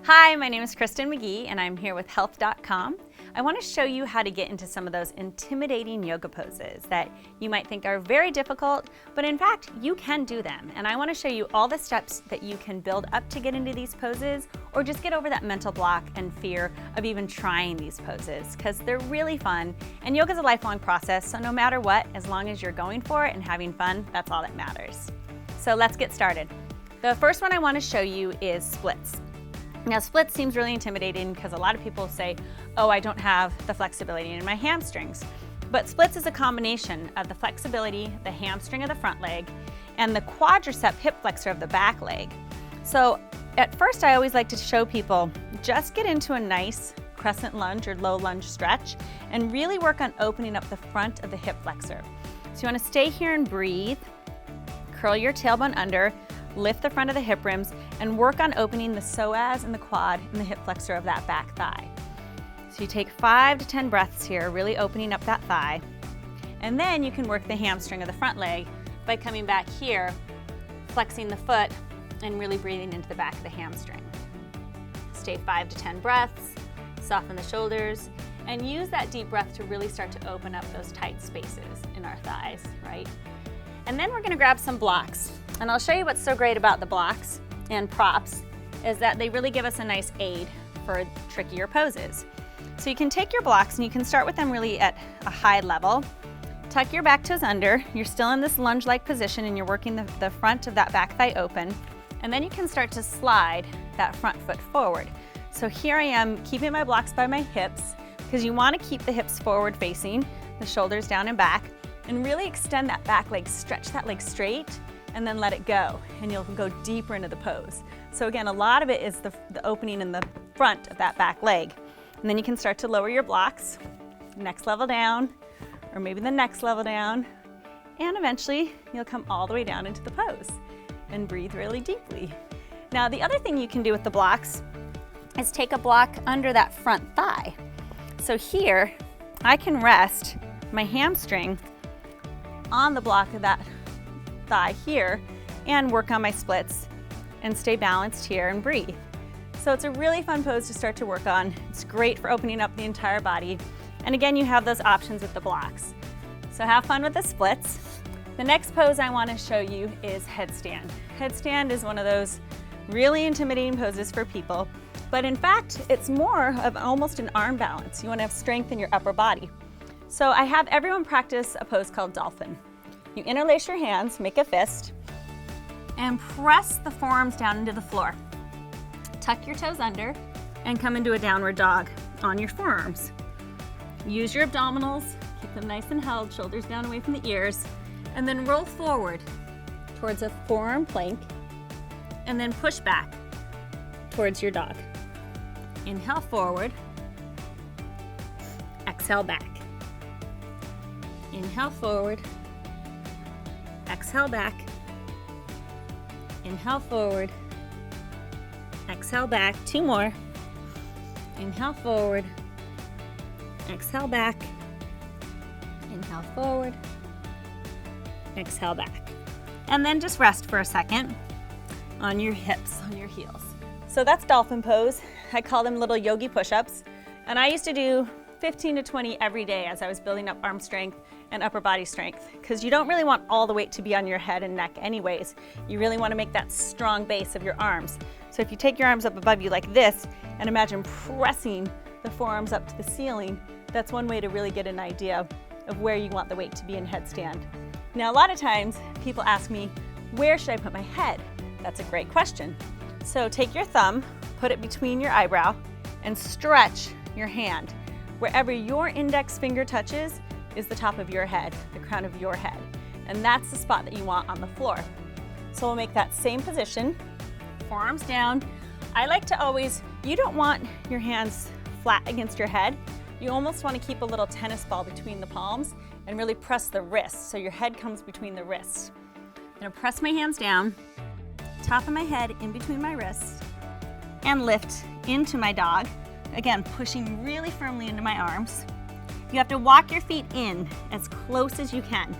Hi, my name is Kristen McGee and I'm here with health.com. I want to show you how to get into some of those intimidating yoga poses that you might think are very difficult, but in fact, you can do them. And I want to show you all the steps that you can build up to get into these poses, or just get over that mental block and fear of even trying these poses, because they're really fun. And yoga is a lifelong process, so no matter what, as long as you're going for it and having fun, that's all that matters. So let's get started. The first one I want to show you is splits. Now, splits seems really intimidating because a lot of people say, oh, I don't have the flexibility in my hamstrings. But splits is a combination of the flexibility, the hamstring of the front leg, and the quadricep hip flexor of the back leg. So at first, I always like to show people, just get into a nice crescent lunge or low lunge stretch and really work on opening up the front of the hip flexor. So you want to stay here and breathe, curl your tailbone under, lift the front of the hip rims, and work on opening the psoas and the quad and the hip flexor of that back thigh. So you take 5 to 10 breaths here, really opening up that thigh. And then you can work the hamstring of the front leg by coming back here, flexing the foot, and really breathing into the back of the hamstring. Stay 5 to 10 breaths, soften the shoulders, and use that deep breath to really start to open up those tight spaces in our thighs, right? And then we're gonna grab some blocks. And I'll show you what's so great about the blocks and props is that they really give us a nice aid for trickier poses. So you can take your blocks and you can start with them really at a high level. Tuck your back toes under. You're still in this lunge-like position and you're working the front of that back thigh open. And then you can start to slide that front foot forward. So here I am keeping my blocks by my hips because you want to keep the hips forward facing, the shoulders down and back, and really extend that back leg, stretch that leg straight, and then let it go, and you'll go deeper into the pose. So again, a lot of it is the opening in the front of that back leg. And then you can start to lower your blocks, next level down, or maybe the next level down, and eventually you'll come all the way down into the pose and breathe really deeply. Now, the other thing you can do with the blocks is take a block under that front thigh. So here, I can rest my hamstring on the block of that thigh here and work on my splits and stay balanced here and breathe. So it's a really fun pose to start to work on. It's great for opening up the entire body. And again, you have those options with the blocks. So have fun with the splits. The next pose I want to show you is headstand. Headstand is one of those really intimidating poses for people, but in fact, it's more of almost an arm balance. You want to have strength in your upper body. So I have everyone practice a pose called Dolphin. You interlace your hands, make a fist, and press the forearms down into the floor. Tuck your toes under and come into a downward dog on your forearms. Use your abdominals, keep them nice and held, shoulders down away from the ears, and then roll forward towards a forearm plank, and then push back towards your dog. Inhale forward, exhale back. Inhale forward, exhale back, inhale forward, exhale back, 2 more, inhale forward, exhale back, inhale forward, exhale back. And then just rest for a second on your hips, on your heels. So that's Dolphin Pose. I call them little yogi push-ups. And I used to do 15 to 20 every day as I was building up arm strength and upper body strength, because you don't really want all the weight to be on your head and neck anyways. You really want to make that strong base of your arms. So if you take your arms up above you like this and imagine pressing the forearms up to the ceiling, that's one way to really get an idea of where you want the weight to be in headstand. Now, a lot of times people ask me, where should I put my head? That's a great question. So take your thumb, put it between your eyebrow, and stretch your hand. Wherever your index finger touches is the top of your head, the crown of your head. And that's the spot that you want on the floor. So we'll make that same position, forearms down. I like to always, you don't want your hands flat against your head. You almost want to keep a little tennis ball between the palms and really press the wrists so your head comes between the wrists. I'm going to press my hands down, top of my head in between my wrists, and lift into my dog. Again, pushing really firmly into my arms. You have to walk your feet in as close as you can,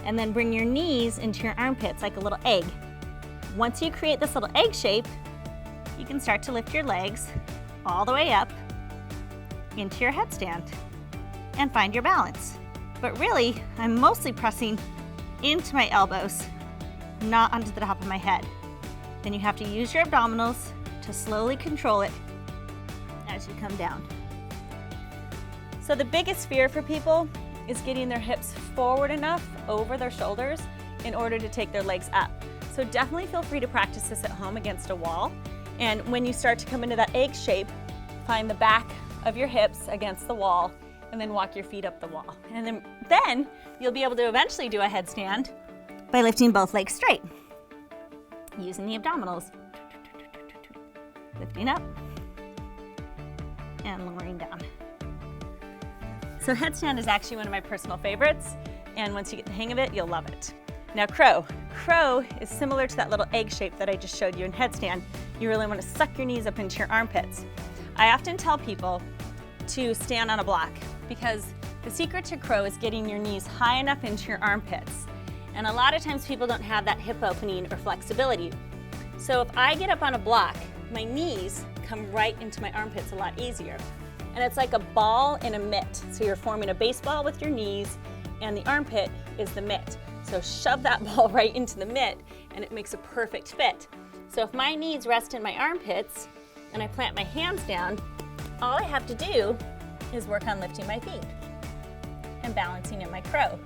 and then bring your knees into your armpits like a little egg. Once you create this little egg shape, you can start to lift your legs all the way up into your headstand and find your balance. But really, I'm mostly pressing into my elbows, not onto the top of my head. Then you have to use your abdominals to slowly control it as you come down. So the biggest fear for people is getting their hips forward enough over their shoulders in order to take their legs up. So definitely feel free to practice this at home against a wall. And when you start to come into that egg shape, find the back of your hips against the wall and then walk your feet up the wall. And then you'll be able to eventually do a headstand by lifting both legs straight, using the abdominals. Lifting up and lowering down. So headstand is actually one of my personal favorites, and once you get the hang of it, you'll love it. Now crow. Crow is similar to that little egg shape that I just showed you in headstand. You really want to suck your knees up into your armpits. I often tell people to stand on a block because the secret to crow is getting your knees high enough into your armpits. And a lot of times people don't have that hip opening or flexibility. So if I get up on a block, my knees come right into my armpits a lot easier. And it's like a ball in a mitt. So you're forming a baseball with your knees and the armpit is the mitt. So shove that ball right into the mitt and it makes a perfect fit. So if my knees rest in my armpits and I plant my hands down, all I have to do is work on lifting my feet and balancing in my crow.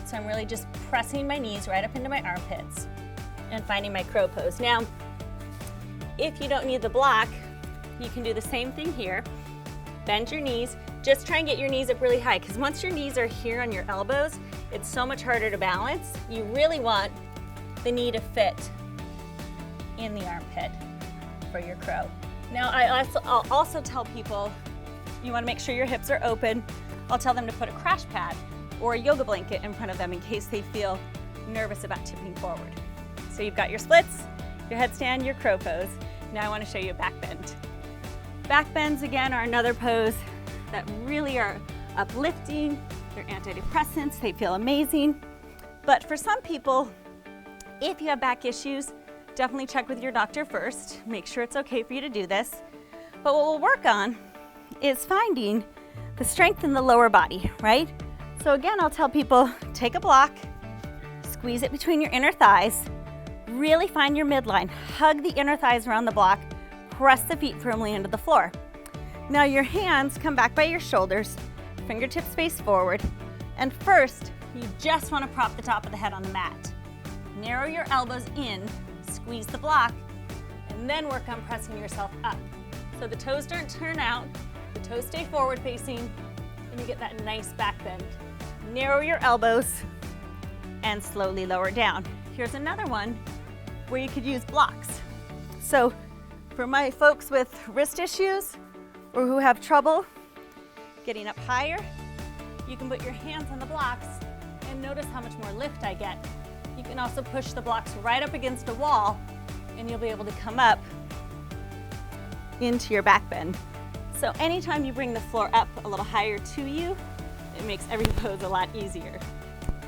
So I'm really just pressing my knees right up into my armpits and finding my crow pose. Now, if you don't need the block, you can do the same thing here. Bend your knees. Just try and get your knees up really high, because once your knees are here on your elbows, it's so much harder to balance. You really want the knee to fit in the armpit for your crow. Now, I'll also tell people you want to make sure your hips are open. I'll tell them to put a crash pad or a yoga blanket in front of them in case they feel nervous about tipping forward. So you've got your splits, your headstand, your crow pose. Now I want to show you a back bend. Back bends, again, are another pose that really are uplifting. They're antidepressants, they feel amazing. But for some people, if you have back issues, definitely check with your doctor first. Make sure it's okay for you to do this. But what we'll work on is finding the strength in the lower body, right? So again, I'll tell people, take a block, squeeze it between your inner thighs, really find your midline, hug the inner thighs around the block, press the feet firmly into the floor. Now your hands come back by your shoulders, fingertips face forward, and first, you just want to prop the top of the head on the mat. Narrow your elbows in, squeeze the block, and then work on pressing yourself up. So the toes don't turn out, the toes stay forward facing, and you get that nice back bend. Narrow your elbows and slowly lower down. Here's another one where you could use blocks. So for my folks with wrist issues or who have trouble getting up higher, you can put your hands on the blocks and notice how much more lift I get. You can also push the blocks right up against a wall and you'll be able to come up into your back bend. So anytime you bring the floor up a little higher to you, it makes every pose a lot easier.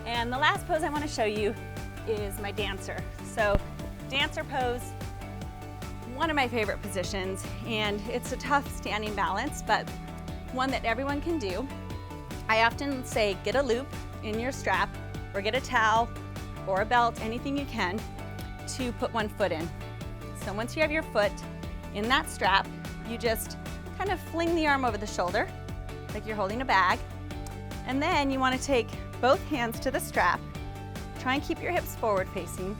And the last pose I want to show you is my dancer. So dancer pose, one of my favorite positions, and it's a tough standing balance, but one that everyone can do. I often say get a loop in your strap or get a towel or a belt, anything you can, to put one foot in. So once you have your foot in that strap, you just kind of fling the arm over the shoulder like you're holding a bag, and then you want to take both hands to the strap, try and keep your hips forward facing,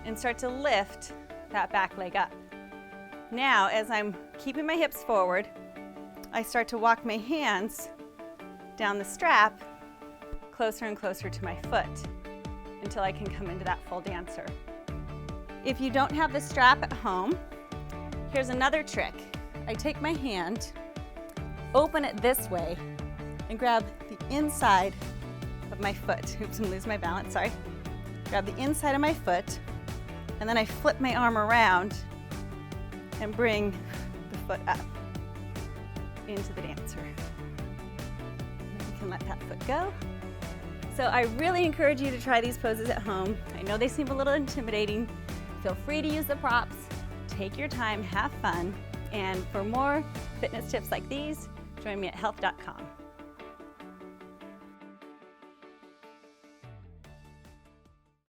and start to lift that back leg up. Now, as I'm keeping my hips forward, I start to walk my hands down the strap closer and closer to my foot until I can come into that full dancer. If you don't have the strap at home, here's another trick. I take my hand, open it this way, and grab the inside of my foot. Oops, I'm losing my balance, sorry. Grab the inside of my foot, and then I flip my arm around and bring the foot up into the dancer. You can let that foot go. So I really encourage you to try these poses at home. I know they seem a little intimidating. Feel free to use the props. take your time, have fun, and for more fitness tips like these, join me at health.com.